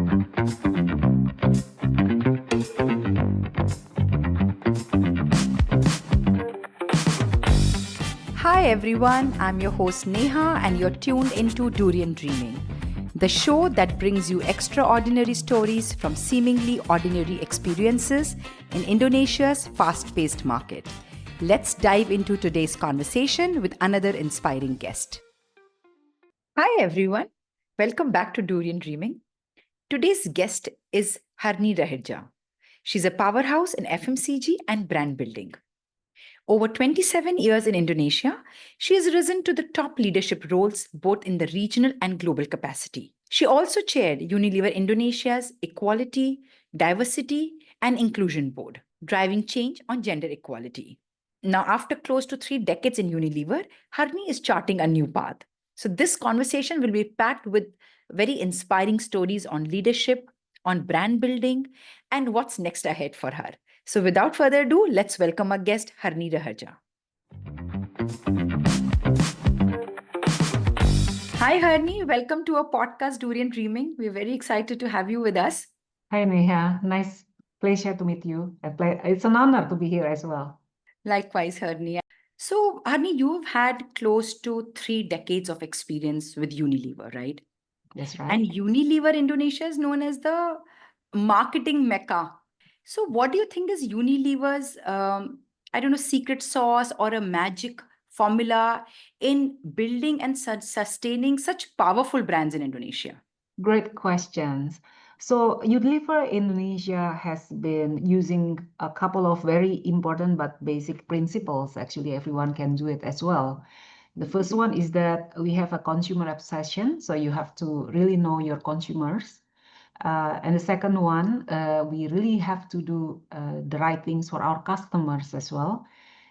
Hi everyone, I'm your host Neha and you're tuned into Durian Dreaming, the show that brings you extraordinary stories from seemingly ordinary experiences in Indonesia's fast-paced market. Let's dive into today's conversation with another inspiring guest. Hi everyone, welcome back to Durian Dreaming. Today's guest is Hernie. She's a powerhouse in FMCG and brand building. Over 27 years in Indonesia, she has risen to the top leadership roles both in the regional and global capacity. She also chaired Unilever Indonesia's Equality, Diversity, and Inclusion Board, driving change on gender equality. Now, after close to 3 decades in Unilever, Hernie is charting a new path. So, this conversation will be packed with very inspiring stories on leadership, on brand building, and what's next ahead for her. So without further ado, let's welcome our guest, Hernie. Hi, Hernie. Welcome to our podcast, Durian Dreaming. We're very excited to have you with us. Hi, Neha. Nice pleasure to meet you. It's an honor to be here as well. Likewise, Hernie. So, Hernie, you've had close to 3 decades of experience with Unilever, right? That's right. And Unilever Indonesia is known as the marketing mecca. So, what do you think is Unilever's, secret sauce or a magic formula in building and sustaining such powerful brands in Indonesia? Great questions. So Unilever Indonesia has been using a couple of very important but basic principles. Actually, everyone can do it as well. The first one is that we have a consumer obsession. So you have to really know your consumers. And the second one, we really have to do the right things for our customers as well.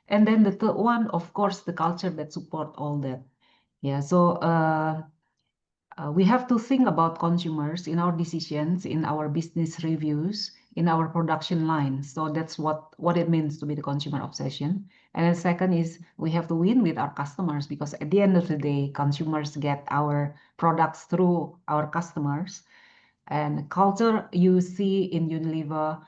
And then the third one, of course, the culture that support all that. Yeah, so we have to think about consumers in our decisions, in our business reviews, in our production lines. So that's what it means to be the consumer obsession. And the second is we have to win with our customers because at the end of the day, consumers get our products through our customers. And culture you see in Unilever,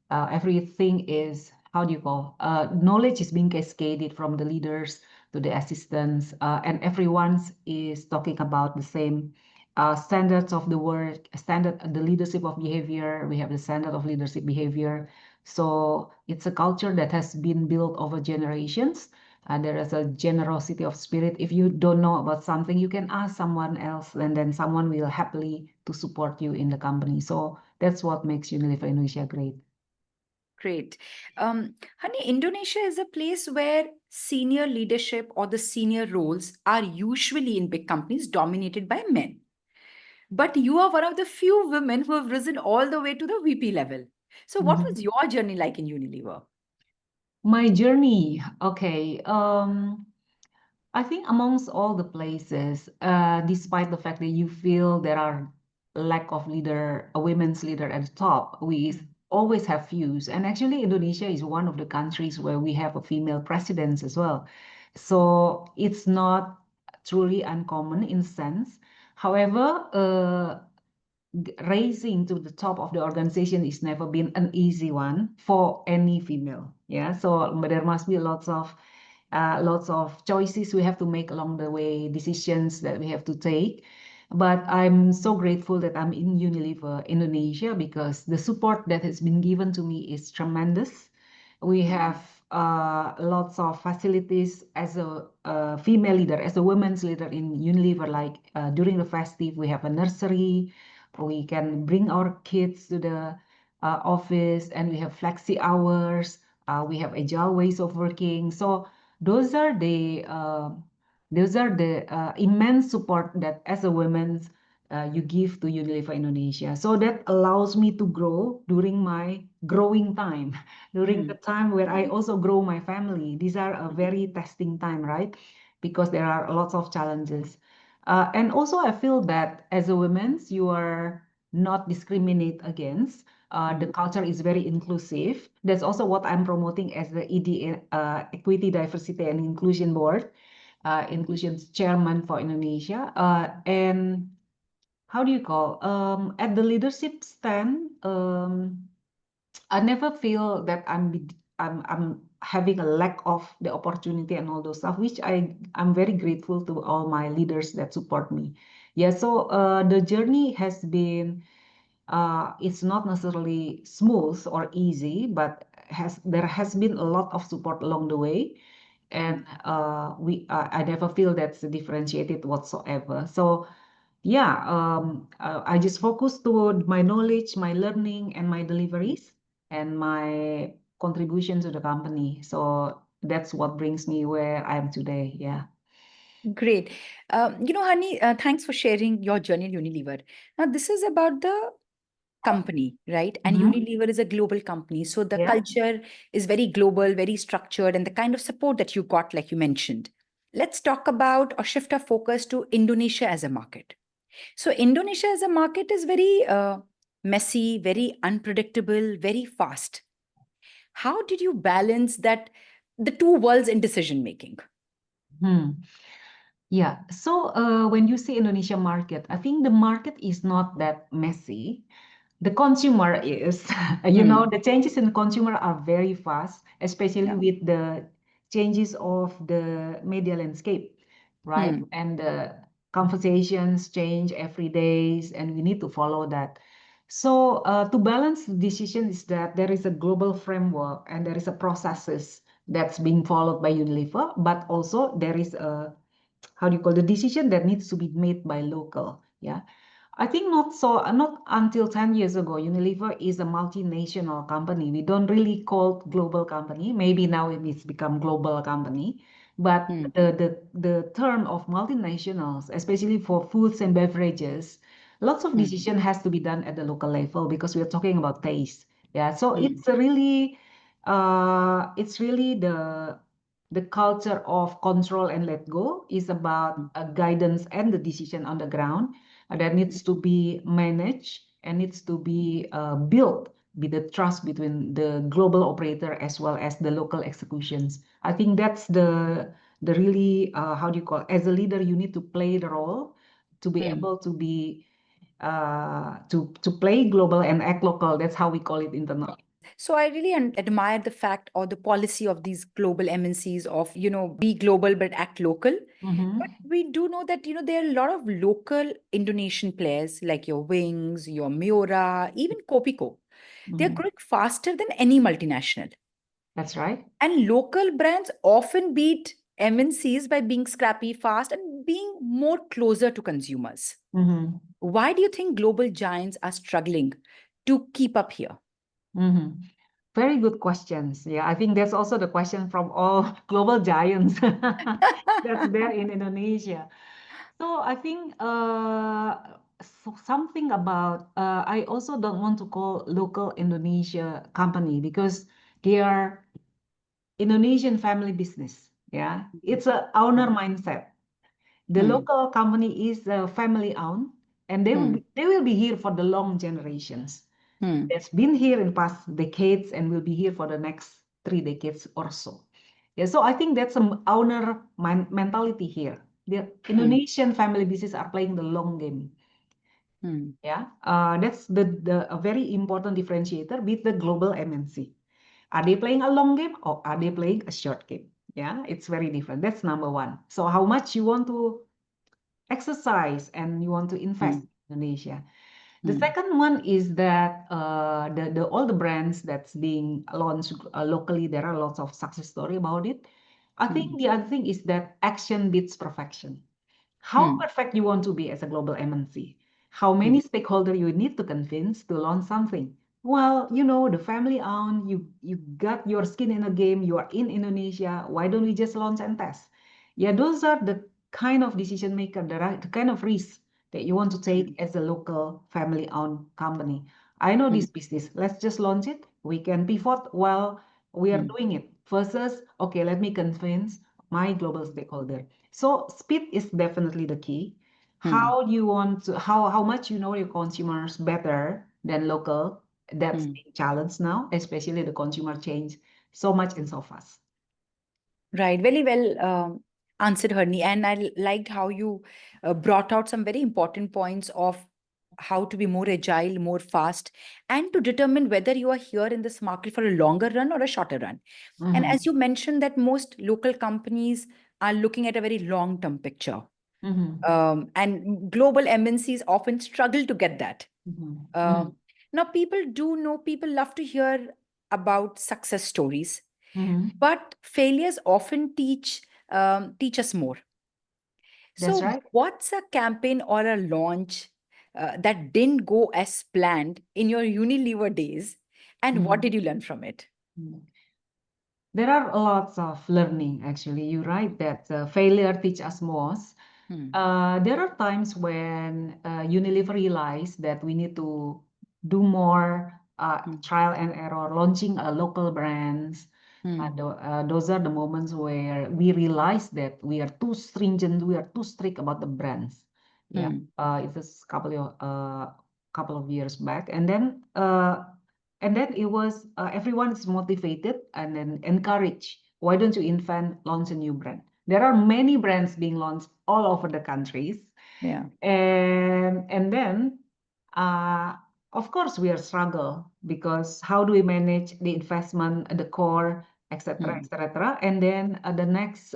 everything is, how do you call, knowledge is being cascaded from the leaders to the assistants, and everyone is talking about the same standards of the work, the leadership of behavior. We have the standard of leadership behavior. So it's a culture that has been built over generations. There is a generosity of spirit. If you don't know about something, you can ask someone else, and then someone will happily to support you in the company. So that's what makes Unilever Indonesia great. Great. Honey, Indonesia is a place where senior leadership or the senior roles are usually in big companies dominated by men. But you are one of the few women who have risen all the way to the VP level. So, what was your journey like in Unilever? My journey, okay. I think amongst all the places, despite the fact that you feel there are lack of leader, a women's leader at the top, we always have views. And actually, Indonesia is one of the countries where we have a female president as well. So it's not truly uncommon in sense. However, raising to the top of the organization is never been an easy one for any female. Yeah, so but there must be lots of choices we have to make along the way, decisions that we have to take. But I'm so grateful that I'm in Unilever Indonesia because the support that has been given to me is tremendous. We have lots of facilities as a female leader, as a women's leader in Unilever. Like during the festive, we have a nursery. We can bring our kids to the office, and we have flexi hours. We have agile ways of working. So those are the immense support that as a woman you give to Unilever Indonesia. So that allows me to grow during my growing time, during the time where I also grow my family. These are a very testing time, right? Because there are lots of challenges. And also I feel that as a woman, you are not discriminated against. The culture is very inclusive. That's also what I'm promoting as the ED, Equity, Diversity, and Inclusion Board, Inclusion Chairman for Indonesia. And how do you call, at the leadership stand, I never feel that I'm having a lack of the opportunity and all those stuff, which I'm very grateful to all my leaders that support me. Yeah, so the journey has been, it's not necessarily smooth or easy, but there has been a lot of support along the way, and I never feel that's differentiated whatsoever. So yeah, I just focus toward my knowledge, my learning, and my deliveries, and my contribution to the company. So that's what brings me where I am today. Yeah. Great. Honey, thanks for sharing your journey in Unilever. Now, this is about the company, right? And Mhm. Unilever is a global company. So the Yeah. culture is very global, very structured, and the kind of support that you got, like you mentioned. Let's talk about or shift our focus to Indonesia as a market. So, Indonesia as a market is very messy, very unpredictable, very fast. How did you balance that, the two worlds in decision making? Hmm. Yeah. So when you say Indonesia market, I think the market is not that messy. The consumer is, Hmm. the changes in the consumer are very fast, especially Yeah. with the changes of the media landscape, right? Hmm. And the conversations change every day, and we need to follow that. So to balance the decision is that there is a global framework and there is a processes that's being followed by Unilever, but also there is a, how do you call, the decision that needs to be made by local. Yeah. I think not until 10 years ago, Unilever is a multinational company. We don't really call it global company. Maybe now it's become global company. But Hmm. the term of multinationals, especially for foods and beverages, lots of Hmm. decision has to be done at the local level because we're talking about taste. Yeah. So Hmm. it's really the culture of control and let go is about guidance and the decision on the ground that needs to be managed and needs to be built with the trust between the global operator as well as the local executions. I think that's the really, how do you call it? As a leader, you need to play the role to be Hmm. able to be to play global and act local. That's how we call it internally. So I really admire the fact or the policy of these global MNCs of, be global but act local. But Mhm. we do know that, there are a lot of local Indonesian players like your Wings, your Miura, even Kopiko. They're Mhm. growing faster than any multinational. That's right. And local brands often beat MNCs by being scrappy, fast, and being more closer to consumers. Mhm. Why do you think global giants are struggling to keep up here? Mhm. Very good questions. Yeah, I think that's also the question from all global giants that's there in Indonesia. So I think something about I also don't want to call local Indonesia company because they are Indonesian family business. Yeah, it's a owner mindset. The Hmm. local company is family owned, and Hmm. they will be here for the long generations. Hmm. That's been here in past decades and will be here for the next 3 decades or so. Yeah, so I think that's some owner mentality here. The Hmm. Indonesian family business are playing the long game. Hmm. Yeah, that's the a very important differentiator with the global MNC. Are they playing a long game or are they playing a short game? Yeah, it's very different. That's number one. So how much you want to exercise and you want to invest Hmm. in Indonesia. The Hmm. second one is that the all the brands that's being launched locally, there are lots of success story about it. I think Hmm. the other thing is that action beats perfection. How Hmm. perfect you want to be as a global MNC? How Hmm. many stakeholder you need to convince to launch something? Well, the family owned, you got your skin in the game, you are in Indonesia, why don't we just launch and test? Yeah, those are the kind of decision maker, the kind of risk that you want to take as a local family owned company. I know Hmm. this business, let's just launch it. We can pivot while we are Hmm. doing it versus, okay, let me convince my global stakeholder. So speed is definitely the key. Hmm. How do you want to, how much you know your consumers better than local? That's Hmm. being challenged now, especially the consumer change so much and so fast. Right, very well answered, Hernie. And I liked how you brought out some very important points of how to be more agile, more fast, and to determine whether you are here in this market for a longer run or a shorter run. And Mhm. as you mentioned, that most local companies are looking at a very long-term picture. Mhm. And global MNCs often struggle to get that. Mhm. Um, Now, people love to hear about success stories, Mhm. but failures often teach us more. That's So, right. what's a campaign or a launch that didn't go as planned in your Unilever days, and what Mhm. did you learn from it? Mhm. There are lots of learning, actually. You're right that failure teach us most. Hmm, There are times when Unilever realized that we need to do more hmm, trial and error, launching local brands. hmm, Those are the moments where we realize that we are too stringent, we are too strict about the brands. Yeah, hmm, it was couple of years back, and then it was everyone is motivated and then encouraged. Why don't you launch a new brand? There are many brands being launched all over the countries, yeah. and then uh, of course we are struggle because how do we manage the investment, the core, etc., Hmm, etc. And then the next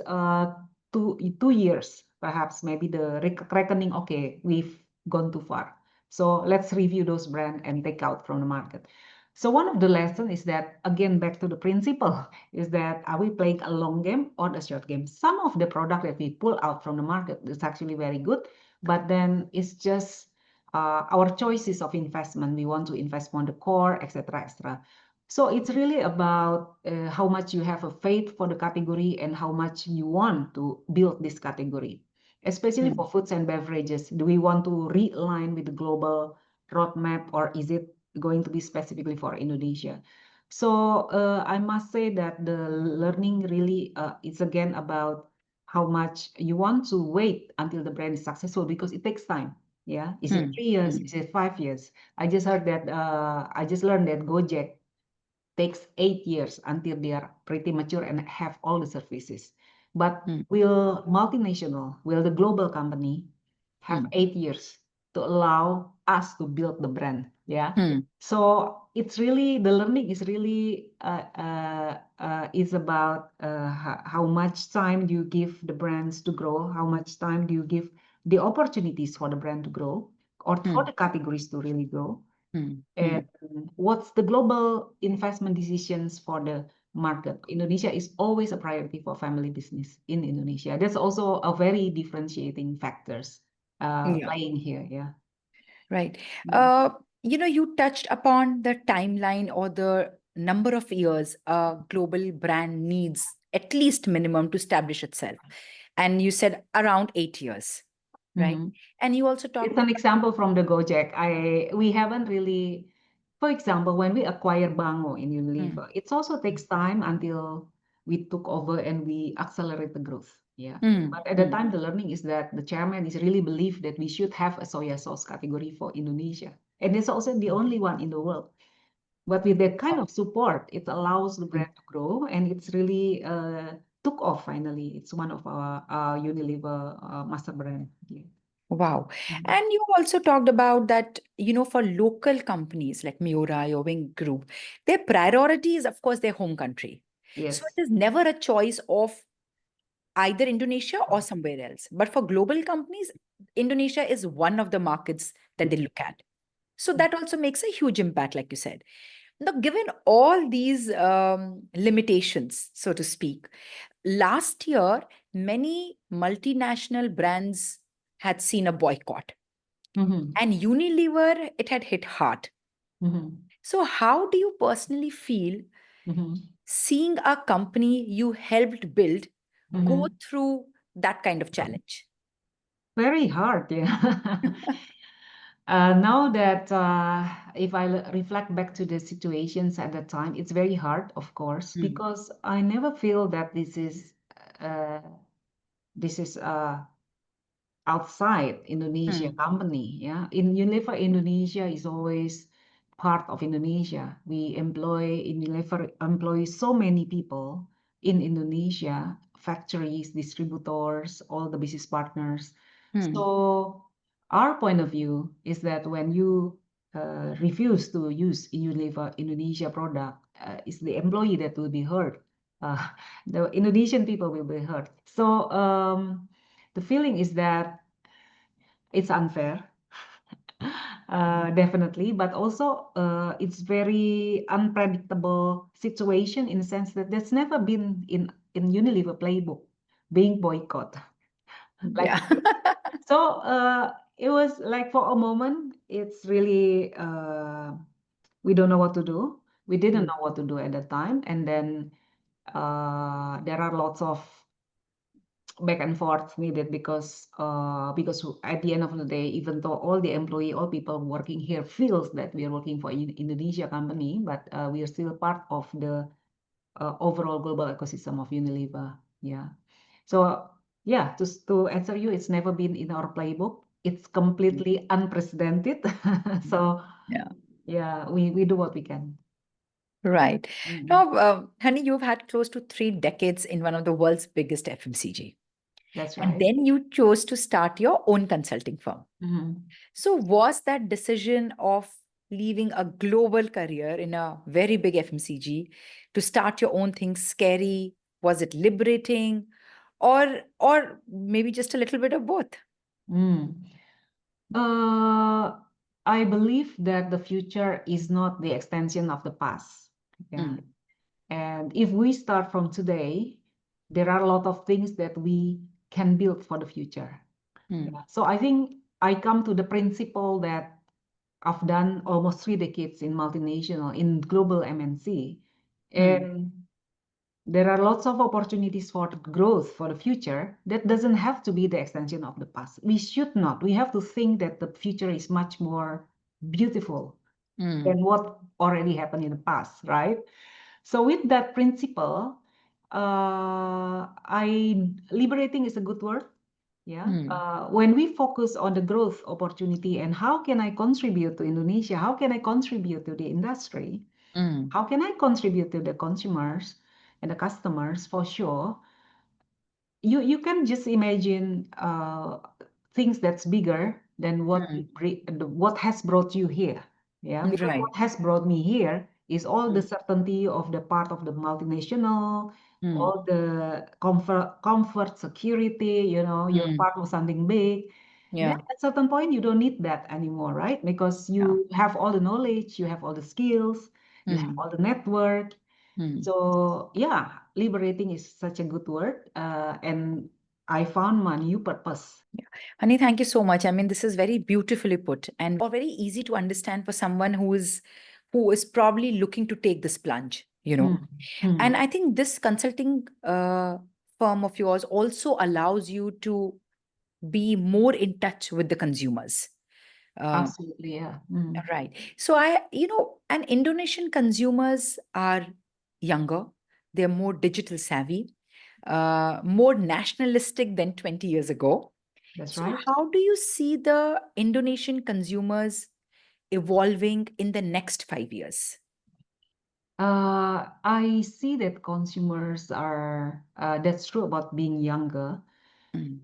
2 years, perhaps maybe the reckoning. Okay, we've gone too far, so let's review those brands and take out from the market. So one of the lessons is that, again, back to the principle, is that are we playing a long game or a short game? Some of the product that we pull out from the market is actually very good, but then it's just our choices of investment. We want to invest more on the core, etc., etc. So it's really about how much you have a faith for the category and how much you want to build this category, especially hmm, for foods and beverages. Do we want to realign with the global roadmap, or is it going to be specifically for Indonesia? So I must say that the learning really is again about how much you want to wait until the brand is successful, because it takes time. Yeah, is it hmm, 3 years? hmm, Is it 5 years? I just learned that Gojek takes 8 years until they are pretty mature and have all the services. But hmm, will the global company have hmm, 8 years to allow us to build the brand? Yeah. hmm, So it's really, the learning is really is about how much time do you give the brands to grow? How much time do you give the opportunities for the brand to grow, or for hmm, the categories to really grow? hmm, hmm. And what's the global investment decisions for the market? Indonesia is always a priority for family business in Indonesia. That's also a very differentiating factors Yeah, playing here. Yeah. right. Mm. Uh, you touched upon the timeline or the number of years a global brand needs, at least minimum, to establish itself. And you said around 8 years, right? Mhm. And you also It's talked an about, example from the Gojek. We haven't really, for example, when we acquire Bango in hmm, Unilever, it also takes time until we took over and we accelerate the growth. Yeah. hmm, But at the hmm, time, the learning is that the chairman is really believed that we should have a soya sauce category for Indonesia. And it's also the only one in the world. But with that kind of support, it allows the hmm. brand to grow, and it's really took off finally. It's one of our Unilever master brand. Yeah. Wow. Mhm. And you also talked about that, for local companies like Miura or Wing Group, their priority is, of course, their home country. So Yes. it is never a choice of either Indonesia or somewhere else. But for global companies, Indonesia is one of the markets that they look at. So that also makes a huge impact, like you said. Now, given all these limitations, so to speak, last year, many multinational brands had seen a boycott, Mhm. and Unilever, it had hit hard. Mhm. So, how do you personally feel Mhm. seeing a company you helped build go Mhm. through that kind of challenge? Very hard, yeah. Now that if I reflect back to the situations at that time, it's very hard, of course, Mm, because I never feel that uh, this is outside Indonesia mm, company. Yeah, in Unilever Indonesia is always part of Indonesia. Unilever employs so many people in Indonesia, factories, distributors, all the business partners. mm, So Our point of view is that when you refuse to use Unilever Indonesia product, it's the employee that will be hurt. Uh, the Indonesian people will be hurt. So the feeling is that it's unfair, definitely, but also it's very unpredictable situation in the sense that there's never been in Unilever playbook being boycott like Yeah. this. So it was like for a moment, it's really we don't know what to do. We didn't know what to do at that time, and then there are lots of back and forth needed because at the end of the day, even though all the employee, all people working here feels that we are working for Indonesia company, but we are still part of the overall global ecosystem of Unilever. Yeah. So yeah, to answer you, it's never been in our playbook. It's completely unprecedented. So Yeah. yeah, we do what we can. Right. Mm, Now, honey, you've had close to 3 decades in one of the world's biggest FMCG. that's And right. then you chose to start your own consulting firm. Mhm. So, was that decision of leaving a global career in a very big FMCG to start your own thing scary? Was it liberating? Or maybe just a little bit of both? Mm. Uh, I believe that the future is not the extension of the past. Yeah. Mm, And if we start from today, there are a lot of things that we can build for the future. mm, Yeah. So I think I come to the principle that I've done almost 3 decades in multinational, in global MNC, mm, and there are lots of opportunities for growth for the future that doesn't have to be the extension of the past. We should not. We have to think that the future is much more beautiful mm, than what already happened in the past, right? So with that principle, I liberating is a good word. Yeah. mm, When we focus on the growth opportunity and how can I contribute to Indonesia? How can I contribute to the industry? mm, How can I contribute to the consumers and the customers for sure? You can just imagine things that's bigger than mm. what has brought you here. Yeah, because Right. what has brought me here is all the Mm, certainty of the part of the multinational, mm, all the comfort, security, you're mm. part of something big. Then Yeah. at certain point, you don't need that anymore, right? Because Yeah. you have all the knowledge, you have all the skills, you have Mm, all the network. mm. So yeah, liberating is such a good word. And I found my new purpose. Yeah. Honey, thank you so much. I mean, this is very beautifully put and or very easy to understand for someone who is probably looking to take this plunge. Mm, mm, And I think this consulting firm of yours also allows you to be more in touch with the consumers. Uh, absolutely, yeah. Mm, right. So and Indonesian consumers are younger, they're more digital savvy, more nationalistic than 20 years ago. that's So, right. how do you see the Indonesian consumers evolving in the next 5 years? I see that consumers are, that's true about being younger. Mm,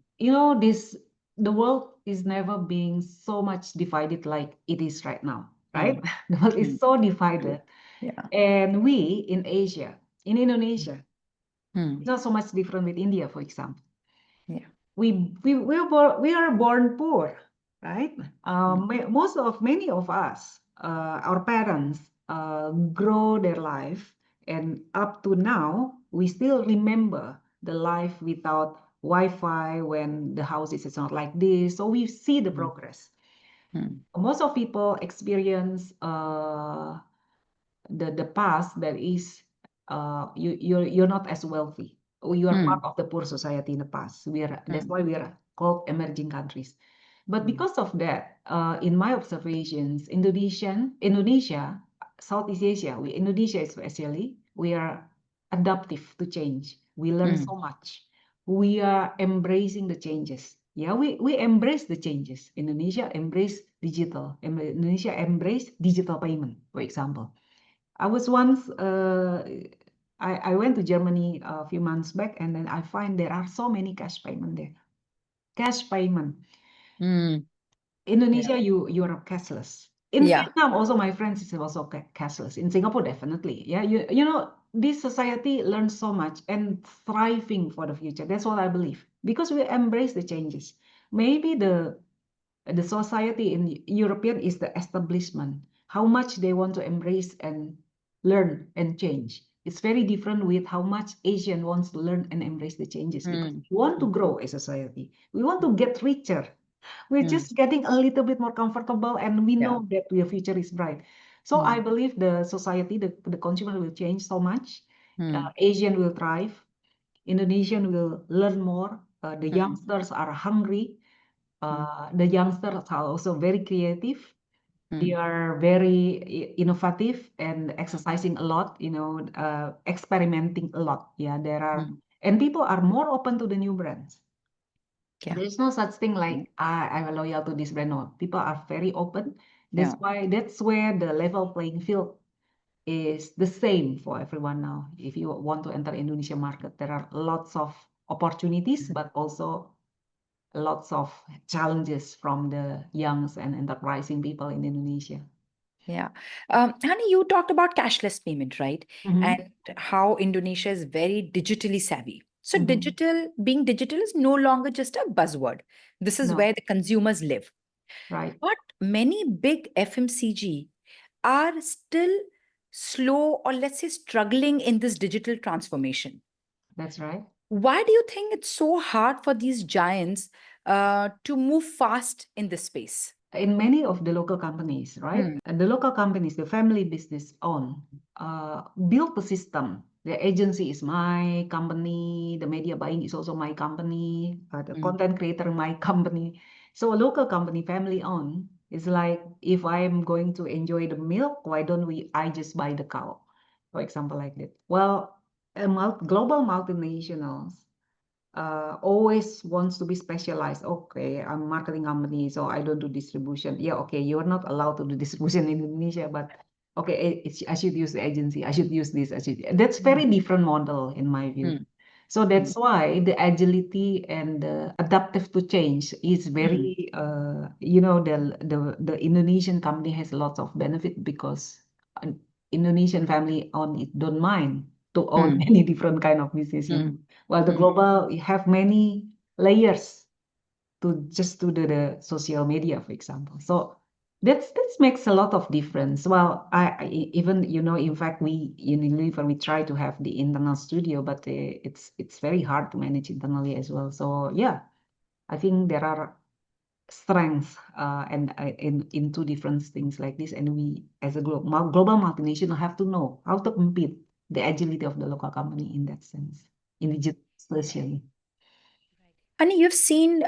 The world is never being so much divided like it is right now, right? mm, The world is mm. so divided. Yeah. And we in Asia, in Indonesia, it's Mm, not so much different with India, for example. yeah. We are born poor, right? Mm, Many of us, our parents, grow their life, and up to now, we still remember the life without Wi-Fi when the house is not like this. So we see the mm, progress. mm, Most of people experience the past that is you're not as wealthy, or you are part mm, of the poor society in the past. That's mm, why we are called emerging countries. But mm, because of that, in my observations, Indonesia, Southeast Asia, Indonesia especially, we are adaptive to change. We learn mm, so much. We are embracing the changes. Yeah, we embrace the changes. Indonesia embrace digital. Indonesia embrace digital payment, for example. I was once, I went to Germany a few months back, and then I find there are so many cash payment there. Cash payment. mm. Indonesia, you're cashless. In Yeah. Vietnam, also my friends is also cashless. In Singapore, definitely. Yeah, you know, this society learns so much and thriving for the future. That's what I believe because we embrace the changes. Maybe the society in European is the establishment, how much they want to embrace and learn and change. It's very different with how much Asian wants to learn and embrace the changes because Mm. we want to grow as a society. We want to get richer. We're Mm. just getting a little bit more comfortable and we Yeah. know that your future is bright. So I believe the society, the consumer will change so much. Mm. Asian will thrive. Indonesian will learn more. The Mm. youngsters are hungry. Mm. The youngsters are also very creative. They Mm. are very innovative and exercising a lot, you know, experimenting a lot. Yeah, there are, Mm. and people are more open to the new brands. Yeah. There's no such thing Mm. like I'm loyal to this brand. No, people are very open. Yeah. That's where the level playing field is the same for everyone now. If you want to enter Indonesia market, there are lots of opportunities, but also lots of challenges from the youngs and enterprising people in Indonesia. Yeah. Honey, you talked about cashless payment, right? Mhm, And how Indonesia is very digitally savvy. So mhm. being digital is no longer just a buzzword. This is No, where the consumers live. right. But many big FMCG are still slow or let's say struggling in this digital transformation. That's right. Why do you think it's so hard for these giants to move fast in this space? In many of the local companies, right? Hmm. And the local companies, the family business own, build the system. The agency is my company. The media buying is also my company. The Mm. content creator, my company. So a local company, family owned, is like if I'm going to enjoy the milk, why don't I just buy the cow, for example, like that. Well, global multinationals always wants to be specialized. Okay, I'm a marketing company, so I don't do distribution. Yeah, okay, you're not allowed to do distribution in Indonesia, but okay, I should use the agency. I should use this. That's very different model in my view. Mm. So Mm. that's why the agility and the adaptive to change is Mm. very, you know, the Indonesian company has lots of benefit because an Indonesian family own it don't mind to own Mm. many different kind of business, you know. Mm. While the Mm. global you have many layers to just to the social media, for example. So that makes a lot of difference. Well, even you know, in fact, we Unilever we try to have the internal studio, but it's very hard to manage internally as well. So yeah, I think there are strengths and in two different things like this, and we as a global multinational have to know how to compete the agility of the local company in that sense in digitalization. Honey, you've seen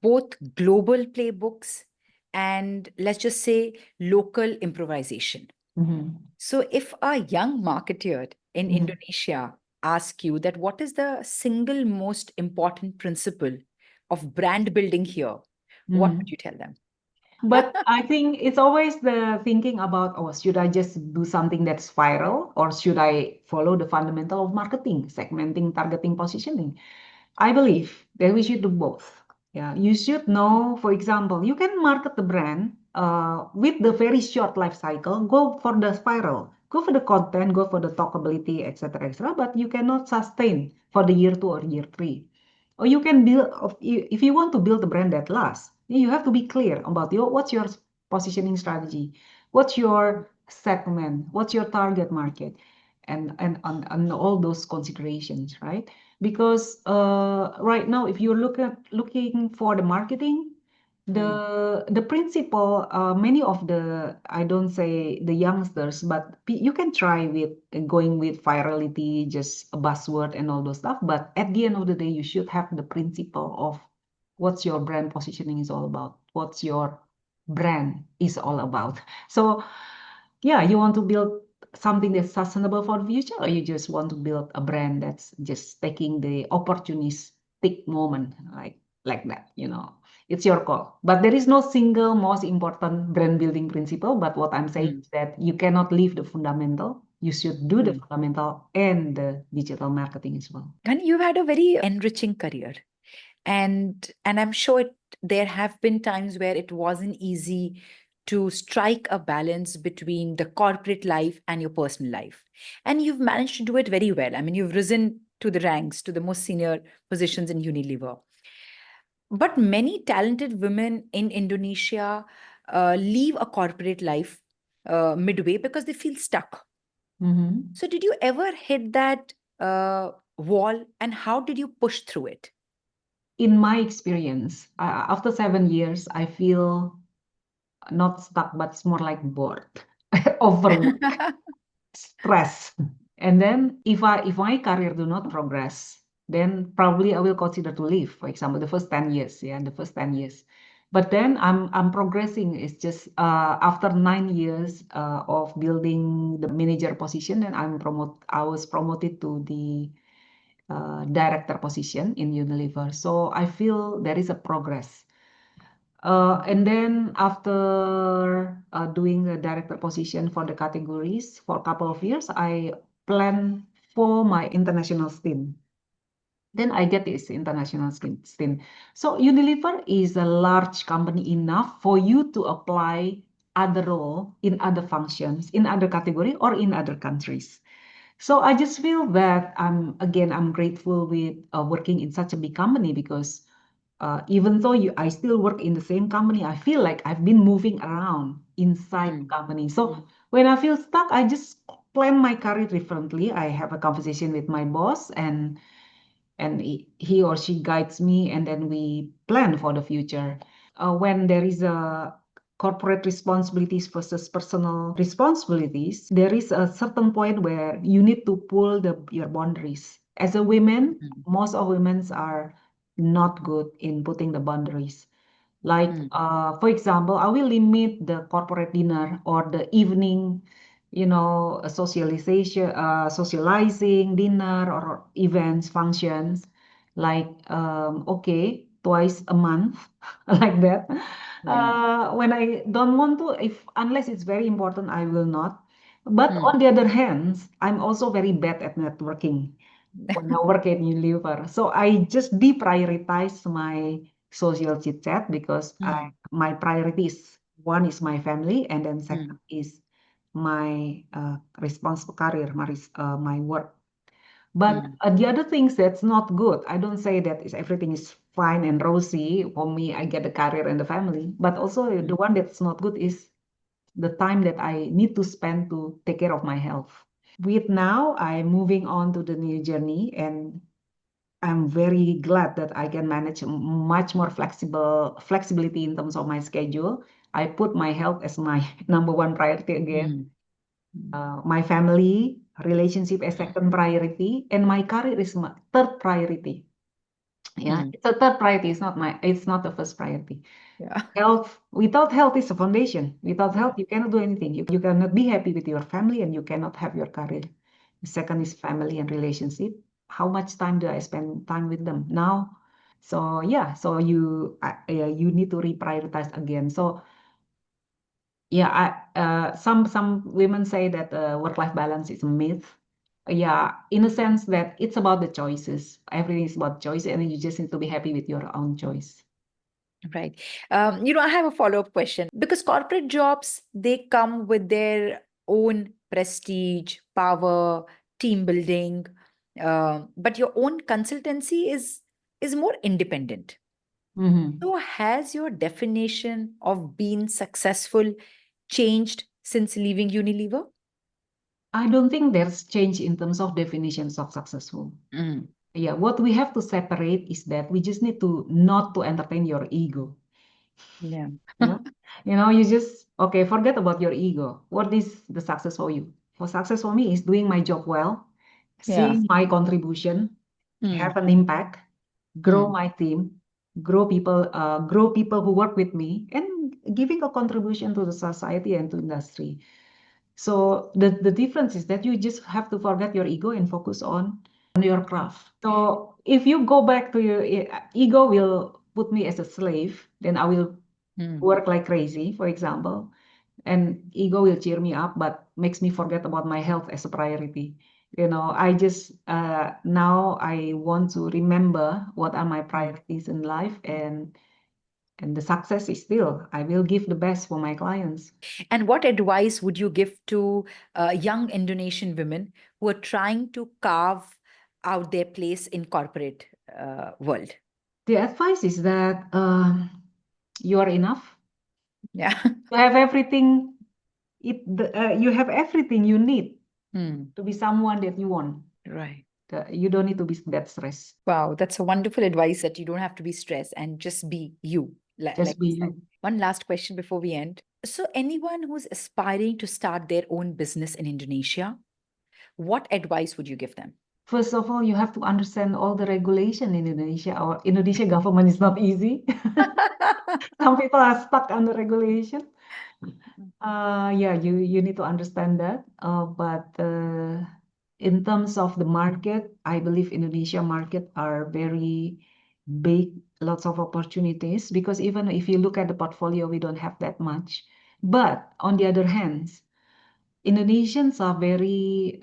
both global playbooks and let's just say local improvisation. Mhm, So, if a young marketer in mhm. Indonesia asks you that what is the single most important principle of brand building here, what would Mhm. you tell them? But I think it's always the thinking about, oh, should I just do something that's viral or should I follow the fundamental of marketing, segmenting, targeting, positioning? I believe that we should do both. Yeah, you should know, for example, you can market the brand with the very short life cycle, go for the spiral, go for the content, go for the talkability, etc., etc. But you cannot sustain for the year 2 or year 3. Or you can build, if you want to build a brand that lasts, you have to be clear about what's your positioning strategy, what's your segment, what's your target market, and on all those considerations, right? Because right now, if you're looking for the marketing, Mm. the principle, many of the, I don't say the youngsters, but you can try with going with virality, just a buzzword and all those stuff. But at the end of the day, you should have the principle of what's your brand positioning is all about, what's your brand is all about. So yeah, you want to build something that's sustainable for the future, or you just want to build a brand that's just taking the opportunistic moment like that, you know. It's your call. But there is no single most important brand building principle. But what I'm saying Mm. is that you cannot leave the fundamental. You should do the Mm. fundamental and the digital marketing as well. And you've had a very enriching career. And I'm sure there have been times where it wasn't easy to strike a balance between the corporate life and your personal life. And you've managed to do it very well. I mean, you've risen to the ranks, to the most senior positions in Unilever. But many talented women in Indonesia leave a corporate life midway because they feel stuck. Mhm. So, did you ever hit that wall, and how did you push through it? In my experience, after 7 years, I feel not stuck, but it's more like bored, overwork, stress. And then if my career do not progress, then probably I will consider to leave. For example, the first 10 years, yeah, the first 10 years. But then I'm progressing. It's just after 9 years of building the manager position, and I was promoted to the director position in Unilever. So I feel there is a progress. And then after doing the director position for the categories for a couple of years, I plan for my international stint. Then I get this international stint. So Unilever is a large company enough for you to apply other role in other functions, in other category, or in other countries. So I just feel that I'm grateful with working in such a big company because even though I still work in the same company, I feel like I've been moving around inside the company. So when I feel stuck, I just plan my career differently. I have a conversation with my boss, and he or she guides me, and then we plan for the future. When there is a corporate responsibilities versus personal responsibilities, there is a certain point where you need to pull your boundaries. As a woman, most of women are not good in putting the boundaries. Like, for example, I will limit the corporate dinner or the evening, socialization, socializing, dinner or events, functions, like, okay, twice a month, like that. Yeah. When I don't want to, if unless it's very important, I will not. But on the other hand, I'm also very bad at networking when I work at Unilever. So I just deprioritize my social chit chat because my priorities, one is my family, and then second is my responsible career, my work. But the other things that's not good, I don't say that everything is fine and rosy. For me, I get the career and the family. But also the one that's not good is the time that I need to spend to take care of my health. With now, I'm moving on to the new journey, and I'm very glad that I can manage much more flexibility in terms of my schedule. I put my health as my number one priority again. My family, relationship as second priority, and my career is my third priority. Yeah, it's a third priority. It's not the first priority. Yeah. Health, without health is a foundation. Without health, you cannot do anything. You cannot be happy with your family, and you cannot have your career. The second is family and relationship. How much time do I spend time with them now? So yeah, so you need to reprioritize again. So yeah, some women say that work-life balance is a myth. Yeah, in a sense that it's about the choices. Everything is about choice, and you just need to be happy with your own choice. Right. I have a follow-up question because corporate jobs, they come with their own prestige, power, team building, but your own consultancy is more independent. Mhm. So has your definition of being successful changed since leaving Unilever? I don't think there's change in terms of definitions of successful. Yeah, what we have to separate is that we just need to not to entertain your ego. Yeah. Yeah. You just, okay, forget about your ego. What is the success for you? For success for me is doing my job well, Yeah. seeing my contribution, Mm. have an impact, grow Mm. my team, grow people who work with me, and giving a contribution to the society and to industry. So the difference is that you just have to forget your ego and focus on your craft. So if you go back to your ego will put me as a slave, then I will work like crazy, for example, and ego will cheer me up, but makes me forget about my health as a priority. I just now I want to remember what are my priorities in life, and the success is still I will give the best for my clients. And what advice would you give to young Indonesian women who are trying to carve out their place in corporate world? The advice is that you are enough. Yeah. You have everything. You have everything you need Hmm. to be someone that you want. Right. You don't need to be that stressed. Wow, that's a wonderful advice that you don't have to be stressed and just be you. Like Just be you said. you. One last question before we end. So, anyone who's aspiring to start their own business in Indonesia, what advice would you give them? First of all, you have to understand all the regulation in Indonesia. Our Indonesia government is not easy. Some people are stuck under regulation. Yeah, you need to understand that. But in terms of the market, I believe Indonesia market are very big, lots of opportunities, because even if you look at the portfolio, we don't have that much. But on the other hand, Indonesians are very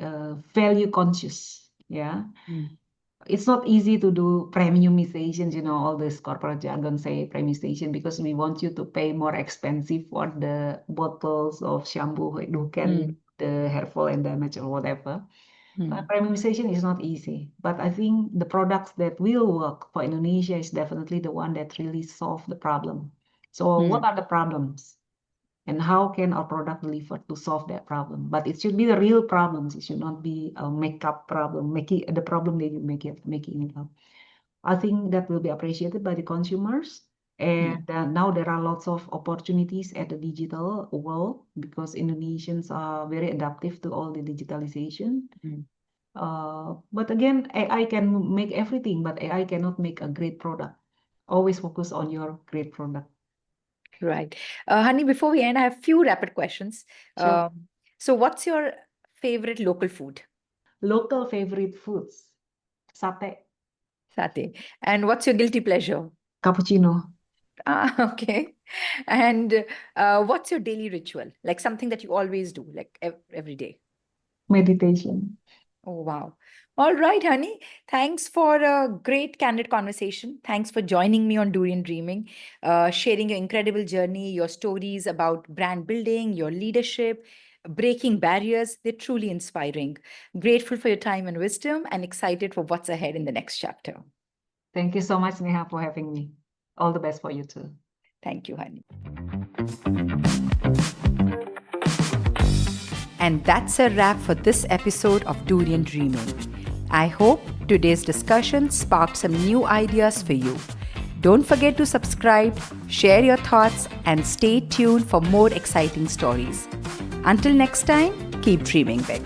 value conscious. Yeah. Mm. It's not easy to do premiumization, all this corporate jargon say premiumization, because we want you to pay more expensive for the bottles of shampoo who can the hair fall and damage or whatever. Premiumization is not easy, but I think the products that will work for Indonesia is definitely the one that really solve the problem. So what are the problems? And how can our product deliver to solve that problem? But it should be the real problems. It should not be a makeup problem, making the problem that you making it up. I think that will be appreciated by the consumers. And now there are lots of opportunities at the digital world, because Indonesians are very adaptive to all the digitalization. But again, AI can make everything, but AI cannot make a great product. Always focus on your great product. Right. Honey, before we end, I have a few rapid questions. Sure. So, what's your favorite local food? Local favorite foods. Sate, Satay. And what's your guilty pleasure? cappuccino, Ah, okay. And what's your daily ritual? Like something that you always do, like every day? meditation. Oh, wow. All right, honey. Thanks for a great, candid conversation. Thanks for joining me on Durian Dreaming, sharing your incredible journey, your stories about brand building, your leadership, breaking barriers. They're truly inspiring. Grateful for your time and wisdom, and excited for what's ahead in the next chapter. Thank you so much, Neha, for having me. All the best for you too. Thank you, honey. And that's a wrap for this episode of Durian Dreaming. I hope today's discussion sparked some new ideas for you. Don't forget to subscribe, share your thoughts, and stay tuned for more exciting stories. Until next time, keep dreaming big.